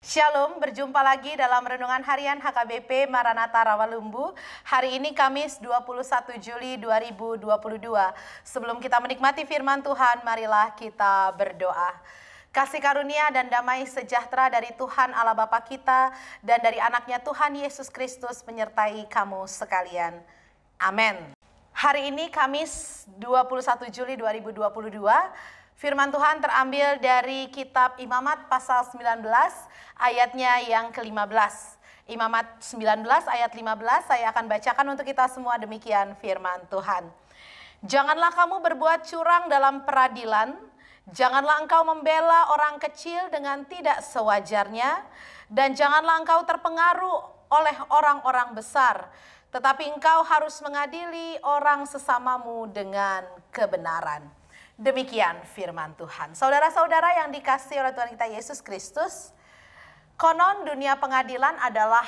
Shalom, berjumpa lagi dalam Renungan Harian HKBP Maranatha Rawalumbu. Hari ini Kamis 21 Juli 2022. Sebelum kita menikmati firman Tuhan, marilah kita berdoa. Kasih karunia dan damai sejahtera dari Tuhan Allah Bapa kita dan dari anaknya Tuhan Yesus Kristus menyertai kamu sekalian. Amin. Hari ini Kamis 21 Juli 2022. Firman Tuhan terambil dari kitab Imamat pasal 19 ayatnya yang ke-15. Imamat 19 ayat 15 saya akan bacakan untuk kita semua, demikian firman Tuhan. Janganlah kamu berbuat curang dalam peradilan, janganlah engkau membela orang kecil dengan tidak sewajarnya, dan janganlah engkau terpengaruh oleh orang-orang besar, tetapi engkau harus mengadili orang sesamamu dengan kebenaran. Demikian firman Tuhan. Saudara-saudara yang dikasihi oleh Tuhan kita Yesus Kristus, konon dunia pengadilan adalah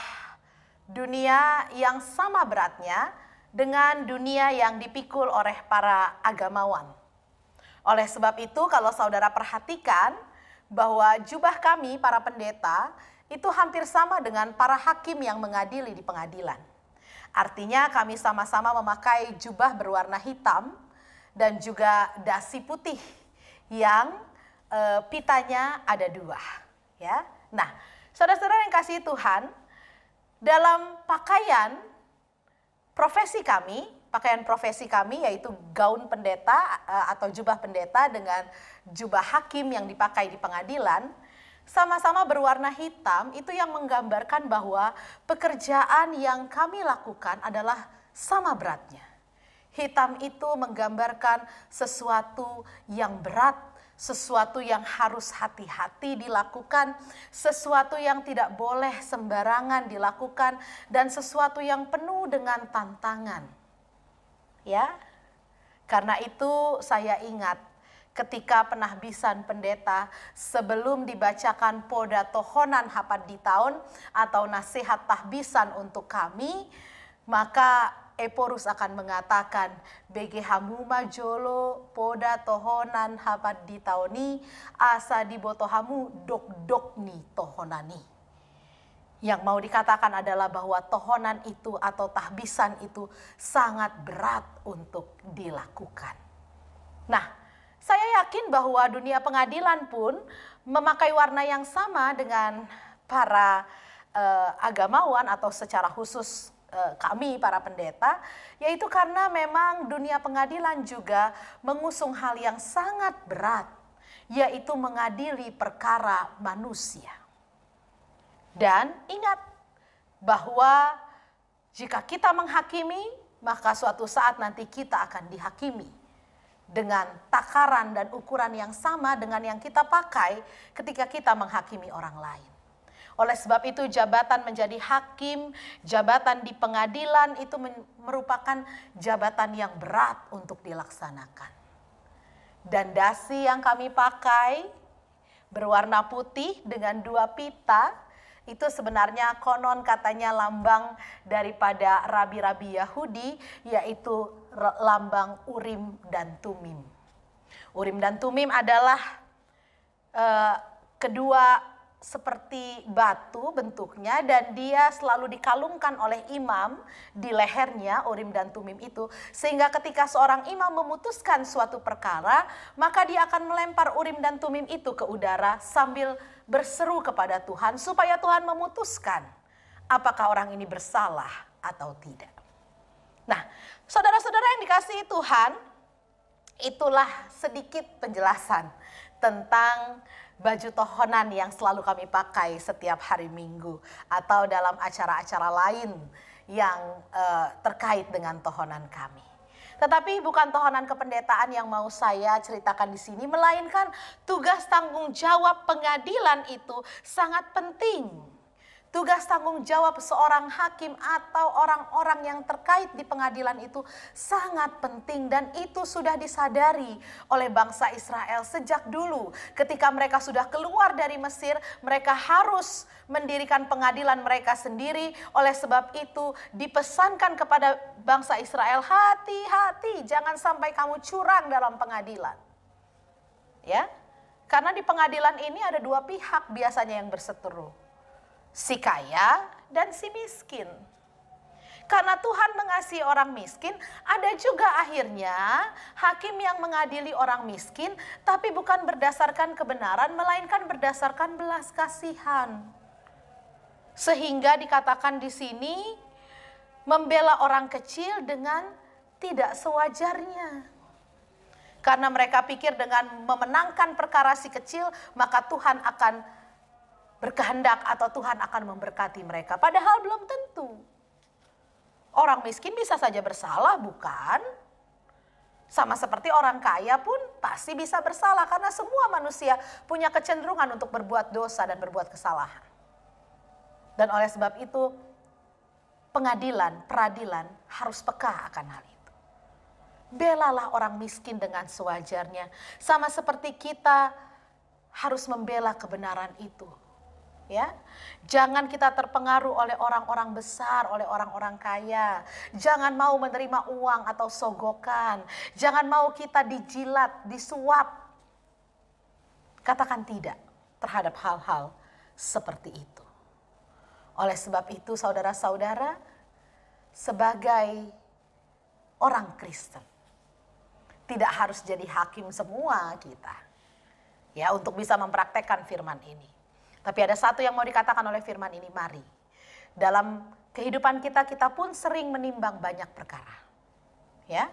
dunia yang sama beratnya dengan dunia yang dipikul oleh para agamawan. Oleh sebab itu, kalau saudara perhatikan bahwa jubah kami para pendeta itu hampir sama dengan para hakim yang mengadili di pengadilan. Artinya kami sama-sama memakai jubah berwarna hitam dan juga dasi putih yang pitanya ada dua, ya. Nah, saudara-saudara yang kasih Tuhan, dalam pakaian profesi kami yaitu gaun pendeta atau jubah pendeta dengan jubah hakim yang dipakai di pengadilan, sama-sama berwarna hitam, itu yang menggambarkan bahwa pekerjaan yang kami lakukan adalah sama beratnya. Hitam itu menggambarkan sesuatu yang berat, sesuatu yang harus hati-hati dilakukan, sesuatu yang tidak boleh sembarangan dilakukan, dan sesuatu yang penuh dengan tantangan. Ya, karena itu saya ingat ketika penahbisan pendeta sebelum dibacakan poda tohonan hapad di tahun atau nasihat tahbisan untuk kami, maka Eporus akan mengatakan, BG hamuma jolo poda tohonan hapad di taoni asa dibotohamu dok ni tohonani. Yang mau dikatakan adalah bahwa tohonan itu atau tahbisan itu sangat berat untuk dilakukan. Nah, saya yakin bahwa dunia pengadilan pun memakai warna yang sama dengan para agamawan atau secara khusus kami para pendeta, yaitu karena memang dunia pengadilan juga mengusung hal yang sangat berat, yaitu mengadili perkara manusia. Dan ingat bahwa jika kita menghakimi, maka suatu saat nanti kita akan dihakimi dengan takaran dan ukuran yang sama dengan yang kita pakai ketika kita menghakimi orang lain. Oleh sebab itu jabatan menjadi hakim, jabatan di pengadilan itu merupakan jabatan yang berat untuk dilaksanakan. Dan dasi yang kami pakai berwarna putih dengan dua pita, itu sebenarnya konon katanya lambang daripada rabi-rabi Yahudi, yaitu lambang Urim dan Tumim. Urim dan Tumim adalah kedua seperti batu bentuknya, dan dia selalu dikalungkan oleh imam di lehernya, Urim dan Tumim itu, sehingga ketika seorang imam memutuskan suatu perkara, maka dia akan melempar Urim dan Tumim itu ke udara sambil berseru kepada Tuhan supaya Tuhan memutuskan apakah orang ini bersalah atau tidak. Nah, saudara-saudara yang dikasihi Tuhan, itulah sedikit penjelasan tentang baju tohonan yang selalu kami pakai setiap hari Minggu atau dalam acara-acara lain yang terkait dengan tohonan kami. Tetapi bukan tohonan kependetaan yang mau saya ceritakan di sini, melainkan tugas tanggung jawab pengadilan itu sangat penting. Tugas tanggung jawab seorang hakim atau orang-orang yang terkait di pengadilan itu sangat penting, dan itu sudah disadari oleh bangsa Israel sejak dulu. Ketika mereka sudah keluar dari Mesir, mereka harus mendirikan pengadilan mereka sendiri. Oleh sebab itu dipesankan kepada bangsa Israel, hati-hati jangan sampai kamu curang dalam pengadilan. Ya, karena di pengadilan ini ada dua pihak biasanya yang berseteru. si kaya dan si miskin. Karena Tuhan mengasihi orang miskin, ada juga akhirnya hakim yang mengadili orang miskin, tapi bukan berdasarkan kebenaran, melainkan berdasarkan belas kasihan. Sehingga dikatakan di sini, membela orang kecil dengan tidak sewajarnya. Karena mereka pikir dengan memenangkan perkara si kecil, maka Tuhan akan berkehendak atau Tuhan akan memberkati mereka. Padahal belum tentu. Orang miskin bisa saja bersalah, bukan? Sama seperti orang kaya pun pasti bisa bersalah. Karena semua manusia punya kecenderungan untuk berbuat dosa dan berbuat kesalahan. Dan oleh sebab itu, pengadilan, peradilan harus peka akan hal itu. Belalah orang miskin dengan sewajarnya. Sama seperti kita harus membela kebenaran itu. Ya, jangan kita terpengaruh oleh orang-orang besar, oleh orang-orang kaya. Jangan mau menerima uang atau sogokan. Jangan mau kita dijilat, disuap. Katakan tidak terhadap hal-hal seperti itu. Oleh sebab itu, saudara-saudara, sebagai orang Kristen, tidak harus jadi hakim semua kita. Ya, untuk bisa mempraktekkan firman ini. Tapi ada satu yang mau dikatakan oleh firman ini, mari. Dalam kehidupan kita, kita pun sering menimbang banyak perkara. Ya,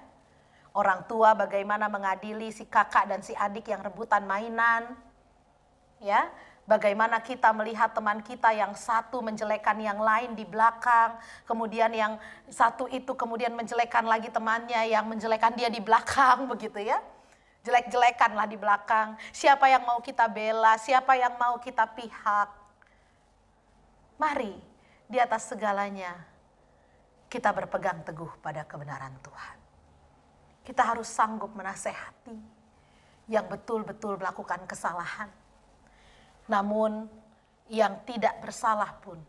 orang tua bagaimana mengadili si kakak dan si adik yang rebutan mainan. Ya, bagaimana kita melihat teman kita yang satu menjelekkan yang lain di belakang. Kemudian yang satu itu kemudian menjelekkan lagi temannya yang menjelekkan dia di belakang, begitu ya. Jelek-jelekanlah di belakang. Siapa yang mau kita bela, siapa yang mau kita pihak. Mari di atas segalanya kita berpegang teguh pada kebenaran Tuhan. Kita harus sanggup menasehati yang betul-betul melakukan kesalahan. Namun yang tidak bersalah pun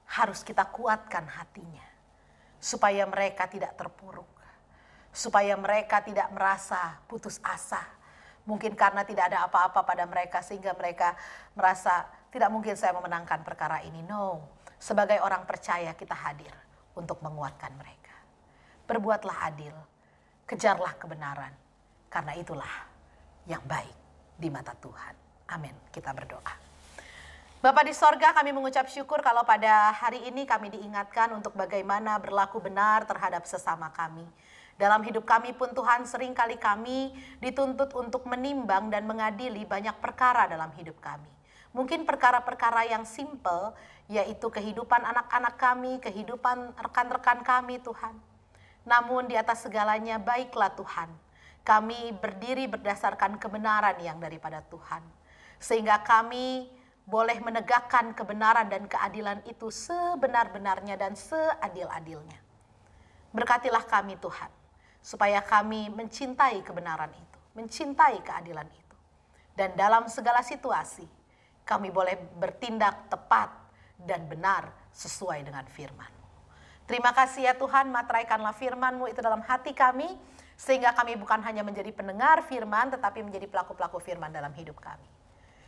harus kita kuatkan hatinya. Supaya mereka tidak terpuruk. Supaya mereka tidak merasa putus asa. Mungkin karena tidak ada apa-apa pada mereka sehingga mereka merasa tidak mungkin saya memenangkan perkara ini. No, sebagai orang percaya kita hadir untuk menguatkan mereka. Berbuatlah adil, kejarlah kebenaran. Karena itulah yang baik di mata Tuhan. Amin. Kita berdoa. Bapa di sorga, kami mengucap syukur kalau pada hari ini kami diingatkan untuk bagaimana berlaku benar terhadap sesama kami. Dalam hidup kami pun Tuhan, seringkali kami dituntut untuk menimbang dan mengadili banyak perkara dalam hidup kami. Mungkin perkara-perkara yang simple, yaitu kehidupan anak-anak kami, kehidupan rekan-rekan kami Tuhan. Namun di atas segalanya baiklah Tuhan, kami berdiri berdasarkan kebenaran yang daripada Tuhan. Sehingga kami boleh menegakkan kebenaran dan keadilan itu sebenar-benarnya dan seadil-adilnya. Berkatilah kami Tuhan, supaya kami mencintai kebenaran itu, mencintai keadilan itu. Dan dalam segala situasi, kami boleh bertindak tepat dan benar sesuai dengan firman-Mu. Terima kasih ya Tuhan, materaikanlah firman-Mu itu dalam hati kami, sehingga kami bukan hanya menjadi pendengar firman, tetapi menjadi pelaku-pelaku firman dalam hidup kami.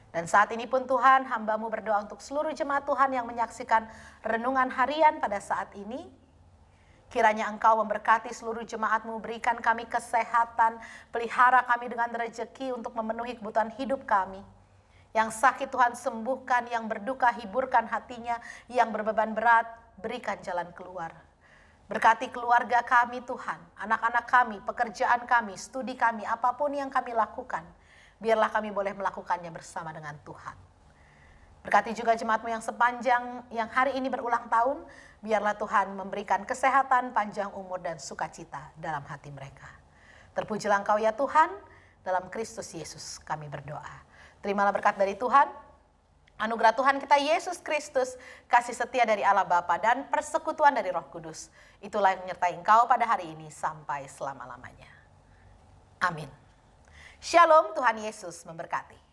Dan saat ini pun Tuhan, hamba-Mu berdoa untuk seluruh jemaat Tuhan yang menyaksikan renungan harian pada saat ini. Kiranya Engkau memberkati seluruh jemaat-Mu, berikan kami kesehatan, pelihara kami dengan rezeki untuk memenuhi kebutuhan hidup kami. Yang sakit Tuhan sembuhkan, yang berduka hiburkan hatinya, yang berbeban berat berikan jalan keluar. Berkati keluarga kami Tuhan, anak-anak kami, pekerjaan kami, studi kami, apapun yang kami lakukan, biarlah kami boleh melakukannya bersama dengan Tuhan. Berkati juga jemaat-Mu yang sepanjang yang hari ini berulang tahun, biarlah Tuhan memberikan kesehatan, panjang umur dan sukacita dalam hati mereka. Terpujilah Engkau ya Tuhan, dalam Kristus Yesus kami berdoa. Terimalah berkat dari Tuhan, anugerah Tuhan kita Yesus Kristus, kasih setia dari Allah Bapa dan persekutuan dari Roh Kudus. Itulah yang menyertai engkau pada hari ini sampai selama-lamanya. Amin. Shalom, Tuhan Yesus memberkati.